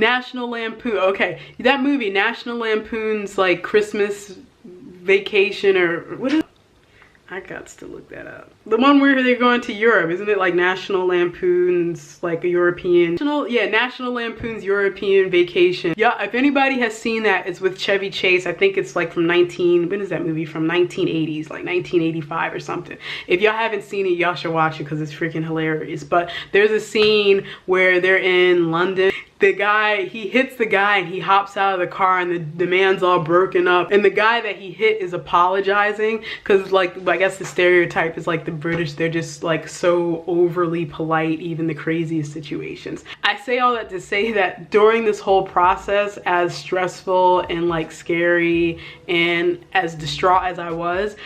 National Lampoon. Okay, that movie, National Lampoon's like Christmas Vacation, or what is, I got to look that up. The one where they're going to Europe, isn't it like National Lampoon's like a European? National Lampoon's European Vacation. Yeah, if anybody has seen that, it's with Chevy Chase. I think it's like from when is that movie? From 1980s, like 1985 or something. If y'all haven't seen it, y'all should watch it because it's freaking hilarious. But there's a scene where they're in London. The guy, he hits the guy and he hops out of the car, and the man's all broken up, and the guy that he hit is apologizing because, like, I guess the stereotype is like the British, they're just like so overly polite, even the craziest situations. I say all that to say that during this whole process, as stressful and like scary and as distraught as I was,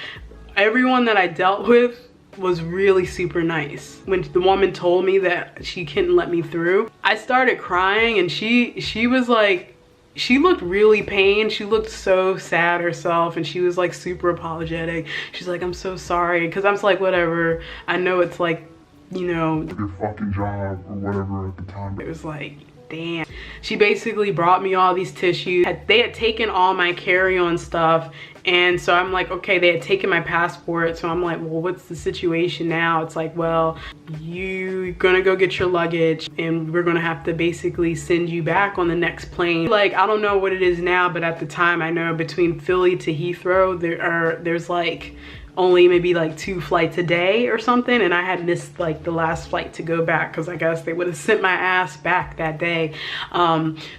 everyone that I dealt with was really super nice. When the woman told me that she couldn't let me through, I started crying, and she was like, she looked really pained. She looked so sad herself, and she was like super apologetic. She's like, I'm so sorry, because I was like, whatever, I know it's like, you know, your fucking job or whatever at the time. It was like, damn. She basically brought me all these tissues. They had taken all my carry-on stuff, and so I'm like, okay, they had taken my passport, so I'm like, well, what's the situation now? It's like, well, you're gonna go get your luggage, and we're gonna have to basically send you back on the next plane. Like, I don't know what it is now, but at the time, I know between Philly to Heathrow, there's like only maybe like 2 flights a day or something, and I had missed like the last flight to go back because I guess they would have sent my ass back that day.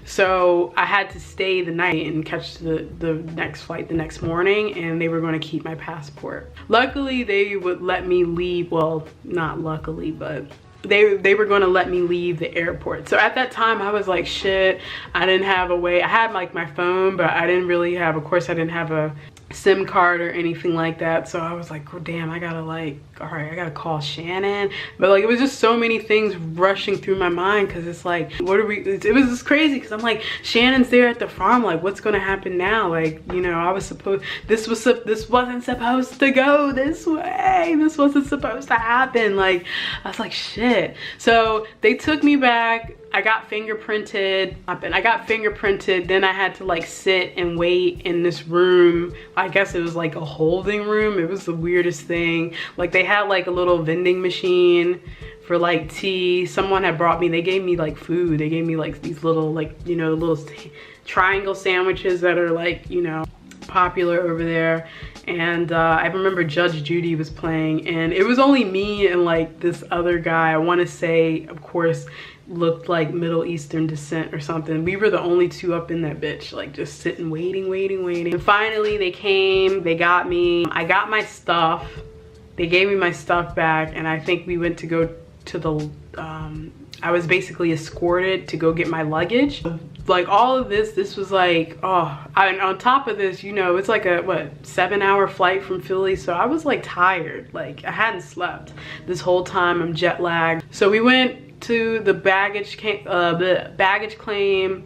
So I had to stay the night and catch the next flight the next morning, and they were going to keep my passport. Luckily, they would let me leave. Well, not luckily, but they were going to let me leave the airport. So at that time, I was like, shit, I didn't have a way. I had like my phone, but I didn't really have, of course, I didn't have a SIM card or anything like that. So I was like, oh, damn, I gotta like, all right, I gotta call Shannon. But like, it was just so many things rushing through my mind, because it's like, what are we, it was just crazy, because I'm like, Shannon's there at the farm, like, what's gonna happen now? Like, you know, I was supposed, this wasn't supposed to go this way. This wasn't supposed to happen. Like, I was like, shit. So they took me back. I got fingerprinted. Then I had to like sit and wait in this room. I guess it was like a holding room. It was the weirdest thing. Like, they had like a little vending machine for like tea. Someone had brought me, they gave me like food. They gave me like these little, like, you know, little triangle sandwiches that are like, you know, popular over there. And I remember Judge Judy was playing, and it was only me and like this other guy. I want to say, of course, looked like Middle Eastern descent or something. We were the only 2 up in that bitch, like just sitting, waiting. And finally they came, they got me. I got my stuff. They gave me my stuff back, and I think we went to go to the, I was basically escorted to go get my luggage. Like, all of this was like, oh, and on top of this, you know, it's like a, what, 7-hour flight from Philly. So I was like tired, like I hadn't slept this whole time. I'm jet lagged. So we went to the baggage claim,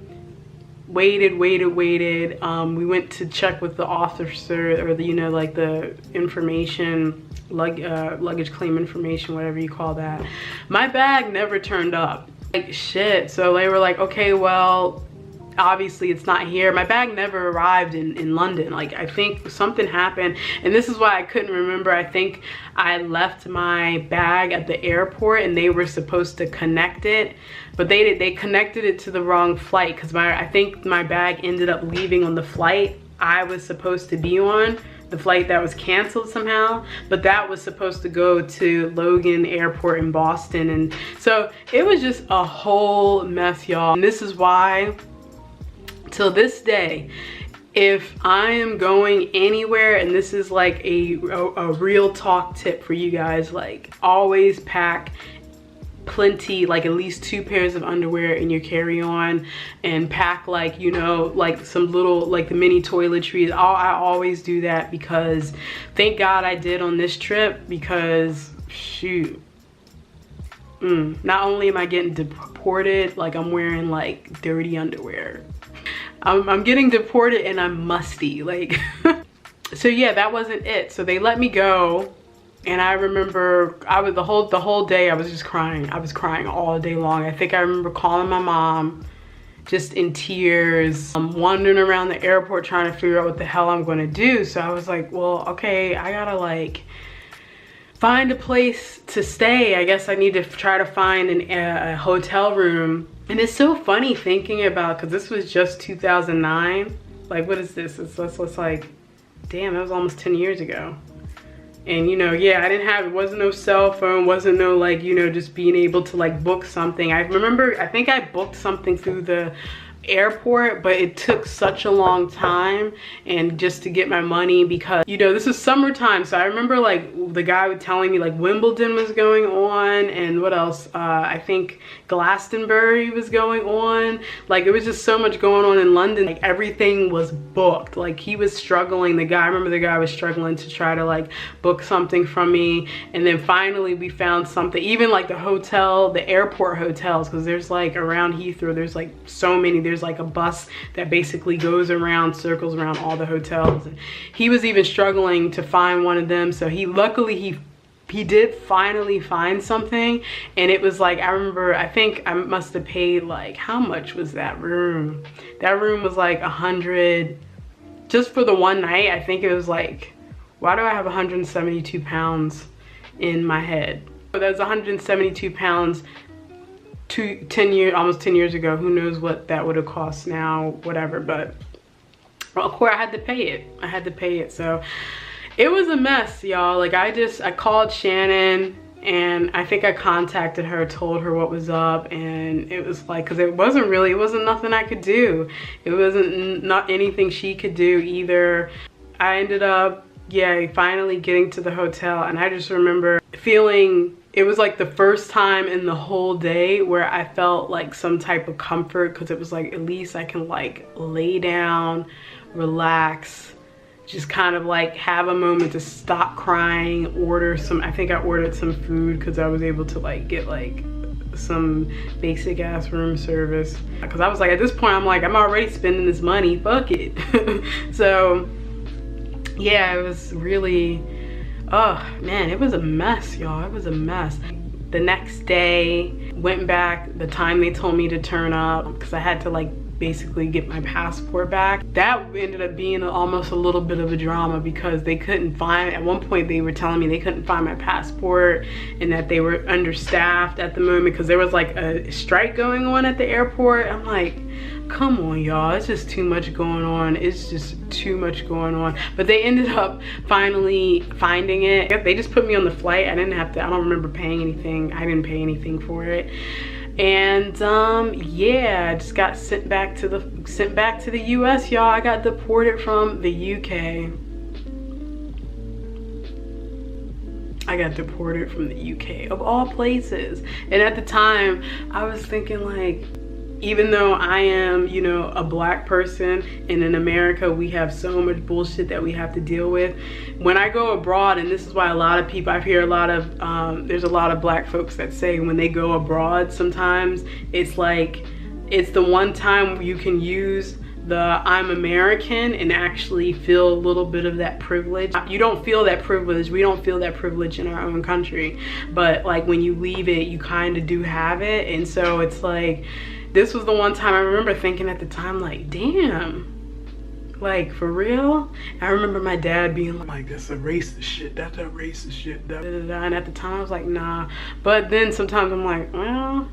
waited. We went to check with the officer, or the, you know, like the information, luggage claim information, whatever you call that. My bag never turned up. Like, shit. So they were like, okay, well, obviously it's not here. My bag never arrived in London. Like, I think something happened, and this is why I couldn't remember. I think I left my bag at the airport, and they were supposed to connect it, but they connected it to the wrong flight, because I think my bag ended up leaving on the flight I was supposed to be on, the flight that was canceled somehow, but that was supposed to go to Logan Airport in Boston. And so it was just a whole mess, y'all. And this is why, till this day, if I am going anywhere, and this is like a real talk tip for you guys, like, always pack plenty, like at least 2 pairs of underwear in your carry-on, and pack, like, you know, like some little, like the mini toiletries. I always do that, because thank God I did on this trip, because shoot, not only am I getting deported, like I'm wearing like dirty underwear. I'm getting deported and I'm musty, like. So yeah, that wasn't it. So they let me go, and I remember the whole day I was just crying. I was crying all day long. I think I remember calling my mom just in tears. I'm wandering around the airport trying to figure out what the hell I'm gonna do. So I was like, well, okay, I gotta like find a place to stay. I guess I need to try to find a hotel room. And it's so funny thinking about, because this was just 2009. Like, what is this? It's like, damn, that was almost 10 years ago. And you know, yeah, it wasn't no cell phone, wasn't no like, you know, just being able to like book something. I remember, I think I booked something through the airport, but it took such a long time and just to get my money, because you know, this is summertime. So I remember like the guy was telling me like Wimbledon was going on, and what else, I think Glastonbury was going on. Like it was just so much going on in London. Like everything was booked. Like he was struggling, I remember the guy was struggling to try to like book something from me. And then finally we found something, even like the hotel, the airport hotels, because there's like around Heathrow, there's like so many. There's like a bus that basically goes around, circles around all the hotels. And he was even struggling to find one of them. So luckily he did finally find something. And it was like, I remember, I think I must have paid like, how much was that room? That room was like 100, just for the one night. I think it was like, why do I have 172 pounds in my head? But that's 172 pounds. 10 years, almost 10 years ago. Who knows what that would have cost now, whatever. But well, of course I had to pay it. So it was a mess, y'all. Like I called Shannon, and I think I contacted her, told her what was up. And it was like, because it wasn't nothing I could do. It wasn't not anything she could do either. I ended up, yeah, finally getting to the hotel. And I just remember feeling, it was like the first time in the whole day where I felt like some type of comfort, because it was like, at least I can like lay down, relax, just kind of like have a moment to stop crying, order some, I think I ordered some food because I was able to like get like some basic ass room service. Because I was like, at this point, I'm like, I'm already spending this money, fuck it. So yeah, it was really, oh man, it was a mess, y'all. It was a mess. The next day, went back the time they told me to turn up, because I had to like basically get my passport back. That ended up being almost a little bit of a drama, because they couldn't find, at one point they were telling me they couldn't find my passport and that they were understaffed at the moment because there was like a strike going on at the airport. I'm like, come on y'all, it's just too much going on. It's just too much going on. But they ended up finally finding it. They just put me on the flight. I didn't have to, I don't remember paying anything. I didn't pay anything for it. And yeah, I just got sent back to the US, y'all. I got deported from the UK. I got deported from the UK, of all places. And at the time, I was thinking like, even though I am, you know, a black person, and in America we have so much bullshit that we have to deal with. When I go abroad, and this is why a lot of people, I hear a lot of, there's a lot of black folks that say when they go abroad, sometimes it's like, it's the one time you can use the I'm American and actually feel a little bit of that privilege. You don't feel that privilege. We don't feel that privilege in our own country. But like when you leave it, you kind of do have it. And so it's like, this was the one time I remember thinking at the time, like, damn, like for real? I remember my dad being like, that's a racist shit, that's a racist shit, da, da, da, da. And at the time I was like, nah. But then sometimes I'm like, well,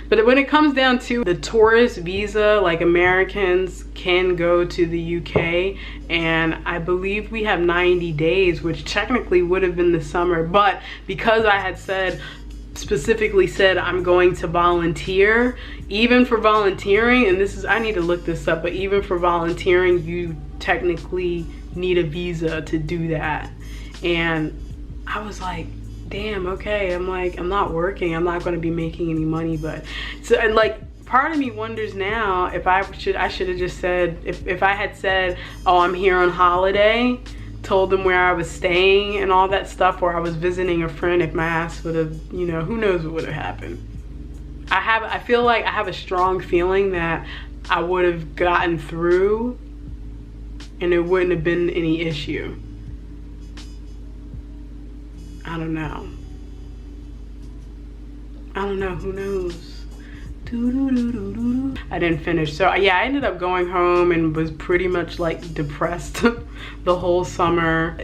but when it comes down to the tourist visa, like Americans can go to the UK, and I believe we have 90 days, which technically would have been the summer. But because I had specifically said I'm going to volunteer, even for volunteering, and this is, I need to look this up, but even for volunteering, you technically need a visa to do that. And I was like, damn, okay. I'm like, I'm not working, I'm not going to be making any money. But so, and like, part of me wonders now if I should have just said, if I had said, oh, I'm here on holiday, told them where I was staying and all that stuff, or I was visiting a friend, if my ass would have, you know, who knows what would have happened. I feel like I have a strong feeling that I would have gotten through and it wouldn't have been any issue. I don't know, who knows? I didn't finish. So yeah, I ended up going home and was pretty much like depressed the whole summer.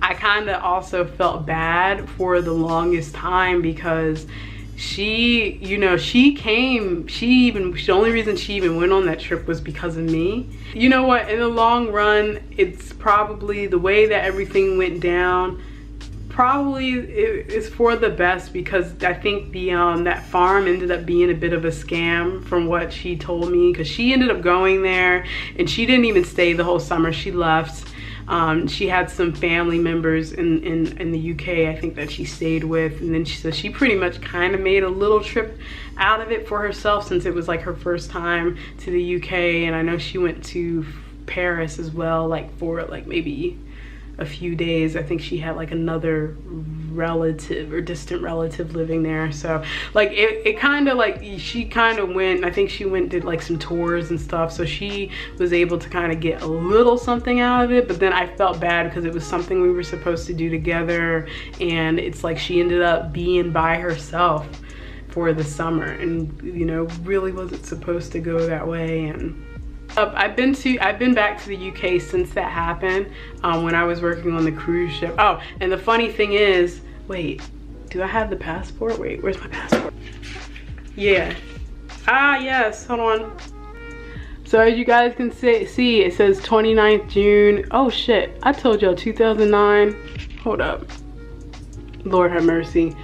I kind of also felt bad for the longest time because she, you know, the only reason she even went on that trip was because of me. You know what, in the long run, it's probably the way that everything went down, probably it's for the best, because I think the that farm ended up being a bit of a scam from what she told me, because she ended up going there and she didn't even stay the whole summer. She left. She had some family members in the UK, I think, that she stayed with, and then she pretty much kind of made a little trip out of it for herself, since it was like her first time to the UK. And I know she went to Paris as well, like for like maybe a few days. I think she had like another relative or distant relative living there. So like it kind of like, she kind of went, I think she did like some tours and stuff, so she was able to kind of get a little something out of it. But then I felt bad because it was something we were supposed to do together, and it's like she ended up being by herself for the summer, and you know, really wasn't supposed to go that way. And I've been back to the UK since that happened, when I was working on the cruise ship. Oh, and the funny thing is, wait, do I have the passport? Wait, where's my passport? Yeah. Ah, yes, hold on. So as you guys can see, it says 29th June. Oh shit, I told y'all 2009. Hold up. Lord have mercy.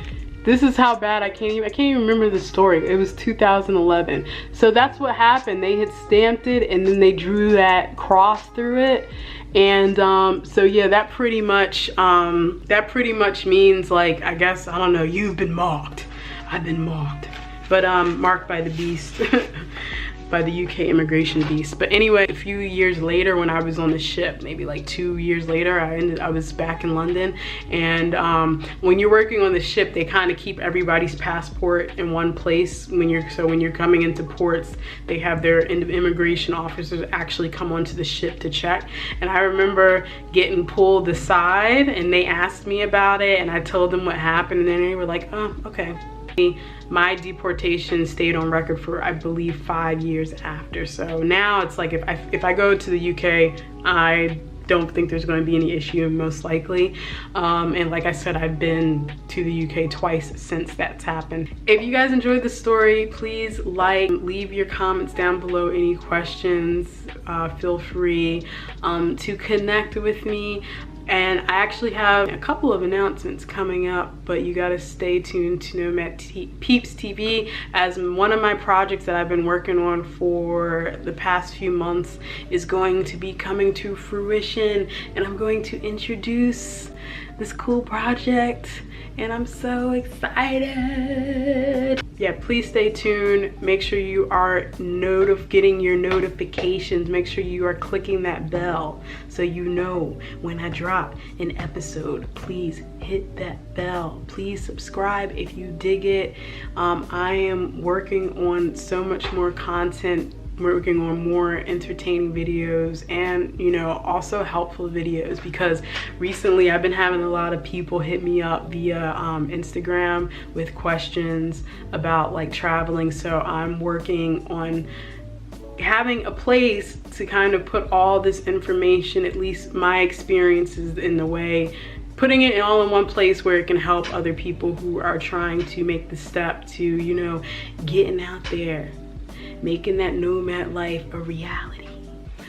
This is how bad I can't even remember the story. It was 2011. So that's what happened. They had stamped it and then they drew that cross through it. And so yeah, that pretty much means, like, I guess, I don't know, you've been marked. I've been marked. But marked by the beast. By the UK immigration beast. But anyway, a few years later, when I was on the ship, maybe like 2 years later, I was back in London. And when you're working on the ship, they kind of keep everybody's passport in one place. When you're coming into ports, they have their immigration officers actually come onto the ship to check. And I remember getting pulled aside and they asked me about it, and I told them what happened, and then they were like, oh, okay. My deportation stayed on record for, I believe, 5 years after. So now it's like, if I go to the UK, I don't think there's going to be any issue, most likely. And like I said, I've been to the UK twice since that's happened. If you guys enjoyed the story, please leave your comments down below, any questions. Feel free to connect with me. And I actually have a couple of announcements coming up, but you gotta stay tuned to Nomad Peeps TV, as one of my projects that I've been working on for the past few months is going to be coming to fruition, and I'm going to introduce this cool project, and I'm so excited. Yeah, please stay tuned. Make sure you are getting your notifications. Make sure you are clicking that bell so you know when I drop an episode. Please hit that bell. Please subscribe if you dig it. I am working on so much more content, working on more entertaining videos, and you know, also helpful videos, because recently I've been having a lot of people hit me up via Instagram with questions about like traveling. So I'm working on having a place to kind of put all this information, at least my experiences, in the way, putting it all in one place where it can help other people who are trying to make the step to, you know, getting out there, making that nomad life a reality.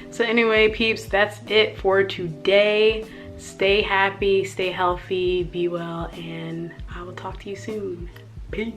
So anyway, peeps, that's it for today. Stay happy, stay healthy, be well, and I will talk to you soon. Peace.